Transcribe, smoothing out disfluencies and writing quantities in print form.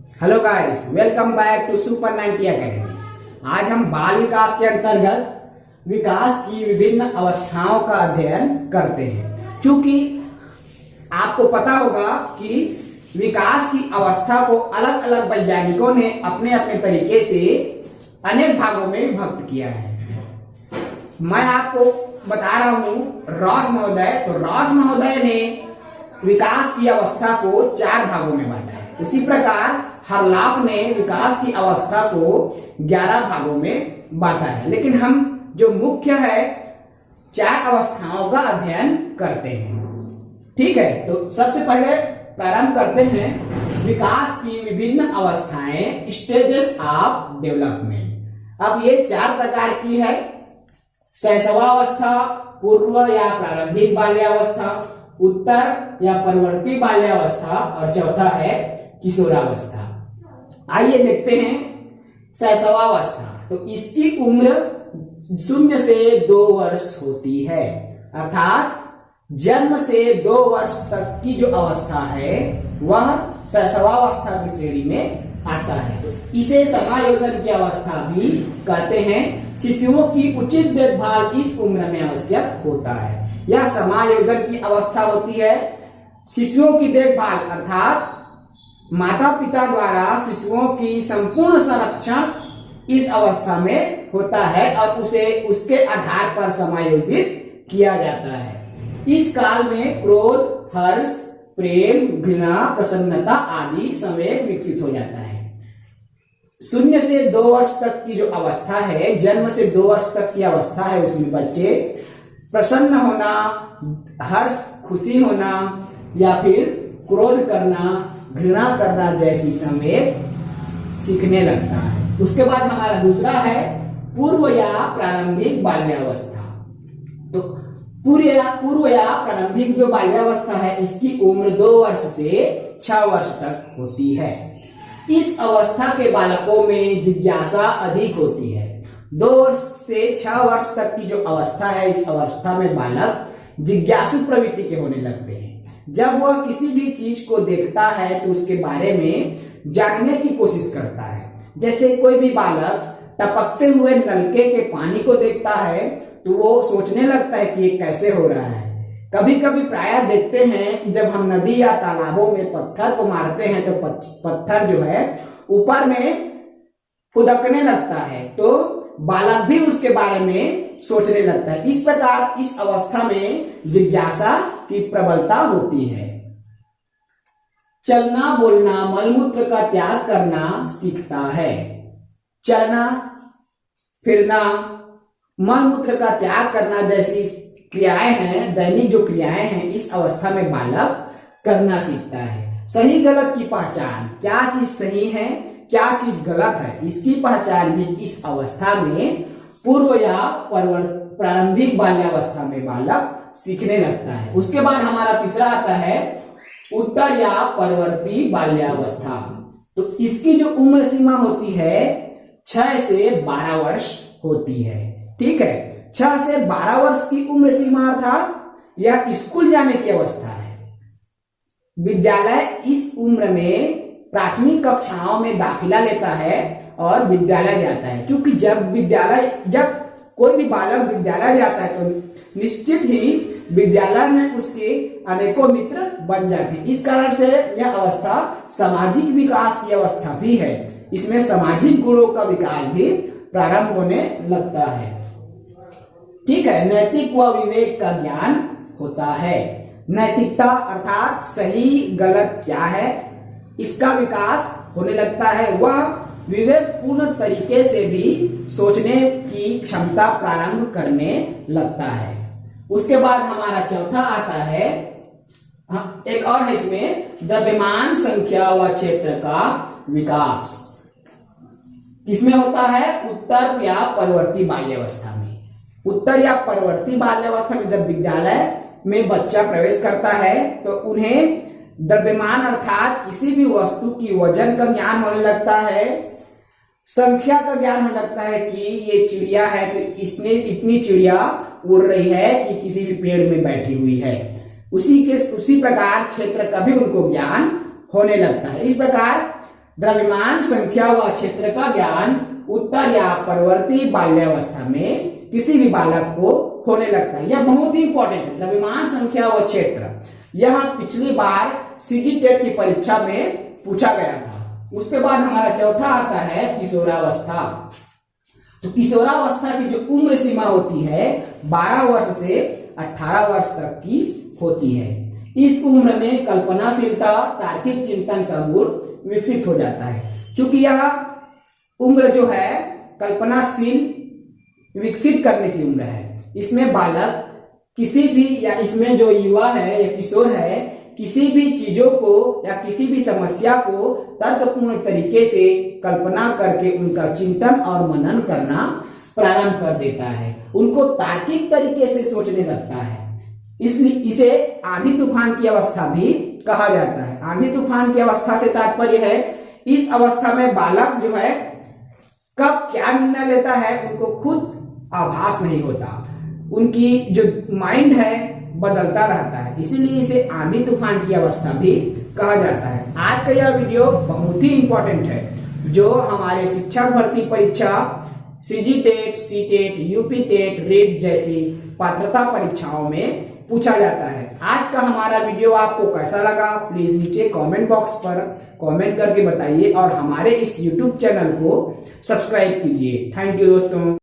Hello guys, welcome back to super 90 academy. आज हम बाल विकास के अंतर्गत विकास की विभिन्न अवस्थाओं का अध्ययन करते हैं। चूंकि आपको पता होगा कि विकास की अवस्था को अलग अलग वैज्ञानिकों ने अपने अपने तरीके से अनेक भागों में विभक्त किया है। मैं आपको बता रहा हूं रॉस महोदय। तो रॉस महोदय ने विकास की अवस्था को 4 भागों में बांटा है। उसी प्रकार हरलॉक ने विकास की अवस्था को 11 भागों में बांटा है। लेकिन हम जो मुख्य है 4 अवस्थाओं का अध्ययन करते हैं। ठीक है, तो सबसे पहले प्रारंभ करते हैं विकास की विभिन्न अवस्थाएं, स्टेजेस ऑफ डेवलपमेंट। अब ये 4 प्रकार की है: शैशवावस्था, पूर्व या प्रारंभिक बाल्यावस्था, उत्तर या परवर्ती बाल्यावस्था और चौथा है किशोरावस्था। आइए देखते हैं शैशवावस्था। तो इसकी उम्र 0 से 2 वर्ष होती है, अर्थात जन्म से 2 वर्ष तक की जो अवस्था है वह शैशवावस्था की श्रेणी में आता है। तो इसे समायोजन की अवस्था भी कहते हैं। शिशुओं की उचित देखभाल इस उम्र में आवश्यक होता है। यह समायोजन की अवस्था होती है। शिशुओं की देखभाल अर्थात माता पिता द्वारा शिशुओं की संपूर्ण संरक्षण इस अवस्था में होता है और उसे उसके आधार पर समायोजित किया जाता है। इस काल में क्रोध, हर्ष, प्रेम, घृणा, प्रसन्नता आदि संवेग विकसित हो जाता है। 0 से 2 वर्ष तक की जो अवस्था है, जन्म से 2 वर्ष तक की अवस्था है, उसमें बच्चे प्रसन्न होना, हर्ष, खुशी होना या फिर क्रोध करना, घृणा करना जैसी संवेग सीखने लगता है। उसके बाद हमारा दूसरा है पूर्व या प्रारंभिक बाल्यावस्था। तो पूर्व या प्रारंभिक जो बाल्यावस्था है इसकी उम्र 2 वर्ष से 6 वर्ष तक होती है। इस अवस्था के बालकों में जिज्ञासा अधिक होती है। 2 वर्ष से 6 वर्ष तक की जो अवस्था है, इस अवस्था में बालक जिज्ञासु प्रवृत्ति के होने लगते हैं। जब वह किसी भी चीज को देखता है तो उसके बारे में जानने की कोशिश करता है। जैसे कोई भी बालक टपकते हुए नलके के पानी को देखता है तो वो सोचने लगता है कि ये कैसे हो रहा है। कभी कभी प्रायः देखते हैं कि जब हम नदी या तालाबों में पत्थर को मारते हैं तो पत्थर जो है ऊपर में फुदकने लगता है, तो बालक भी उसके बारे में सोचने लगता है। इस प्रकार इस अवस्था में जिज्ञासा की प्रबलता होती है। चलना, बोलना, मलमूत्र का त्याग करना सीखता है। चलना, फिरना, मलमूत्र का त्याग करना जैसी क्रियाएं हैं, दैनिक जो क्रियाएं हैं, इस अवस्था में बालक करना सीखता है। सही गलत की पहचान, क्या चीज सही है क्या चीज गलत है, इसकी पहचान भी इस अवस्था में पूर्व या प्रारंभिक बाल्यावस्था में बालक सीखने लगता है। उसके बाद हमारा तीसरा आता है उत्तर या परवर्ती बाल्यावस्था। तो इसकी जो उम्र सीमा होती है 6 से 12 वर्ष होती है। ठीक है, 6 से 12 वर्ष की उम्र सीमा अर्थात यह स्कूल जाने की अवस्था है। विद्यालय इस उम्र में प्राथमिक कक्षाओं में दाखिला लेता है और विद्यालय जाता है। क्योंकि जब कोई भी बालक विद्यालय जाता है तो निश्चित ही विद्यालय में उसके अनेकों मित्र बन जाते हैं। इस कारण से यह अवस्था सामाजिक विकास की अवस्था भी है। इसमें सामाजिक गुणों का विकास भी प्रारंभ होने लगता है। ठीक है, नैतिक व विवेक का ज्ञान होता है। नैतिकता अर्थात सही गलत क्या है, इसका विकास होने लगता है। वह विवेकपूर्ण तरीके से भी सोचने की क्षमता प्रारंभ करने लगता है। उसके बाद हमारा चौथा आता है, एक और है इसमें, द्रव्यमान, संख्या व क्षेत्र का विकास। किसमें होता है? उत्तर या परवर्ती बाल्यावस्था में। उत्तर या परवर्ती बाल्यावस्था में जब विद्यालय में बच्चा प्रवेश करता है तो उन्हें द्रव्यमान अर्थात किसी भी वस्तु की वजन का ज्ञान होने लगता है, संख्या का ज्ञान होने लगता है कि ये चिड़िया है तो इसमें इतनी चिड़िया उड़ रही है कि किसी भी पेड़ में बैठी हुई है। उसी प्रकार क्षेत्र का भी उनको ज्ञान होने लगता है। इस प्रकार द्रव्यमान संख्या व क्षेत्र का ज्ञान उत्तर या परवर्ती बाल्यावस्था में किसी भी बालक को होने लगता है। यह बहुत ही इंपॉर्टेंट है, द्रव्यमान संख्या व क्षेत्र। यह पिछली बार सीजी टेट की परीक्षा में पूछा गया था। उसके बाद हमारा चौथा आता है किशोरावस्था। तो किशोरावस्था की जो उम्र सीमा होती है 12 वर्ष से 18 वर्ष तक की होती है। इस उम्र में कल्पनाशीलता, तार्किक चिंतन का गुण विकसित हो जाता है। चूंकि यह उम्र जो है कल्पनाशील विकसित करने की उम्र है, इसमें बालक किसी भी या इसमें जो युवा है या किशोर है किसी भी चीजों को या किसी भी समस्या को तर्कपूर्ण तरीके से कल्पना करके उनका चिंतन और मनन करना प्रारंभ कर देता है, उनको तार्किक तरीके से सोचने लगता है। इसलिए इसे आंधी तूफान की अवस्था भी कहा जाता है। आंधी तूफान की अवस्था से तात्पर्य है इस अवस्था में बालक जो है कब क्या निर्णय लेता है उनको खुद आभास नहीं होता, उनकी जो माइंड है बदलता रहता है, इसीलिए इसे आंधी तूफान की अवस्था भी कहा जाता है। आज का यह वीडियो बहुत ही इंपॉर्टेंट है जो हमारे शिक्षक भर्ती परीक्षा CG TET, C TET, UP TET, रेट जैसी पात्रता परीक्षाओं में पूछा जाता है। आज का हमारा वीडियो आपको कैसा लगा प्लीज नीचे कमेंट बॉक्स पर कमेंट करके बताइए और हमारे इस यूट्यूब चैनल को सब्सक्राइब कीजिए। थैंक यू दोस्तों।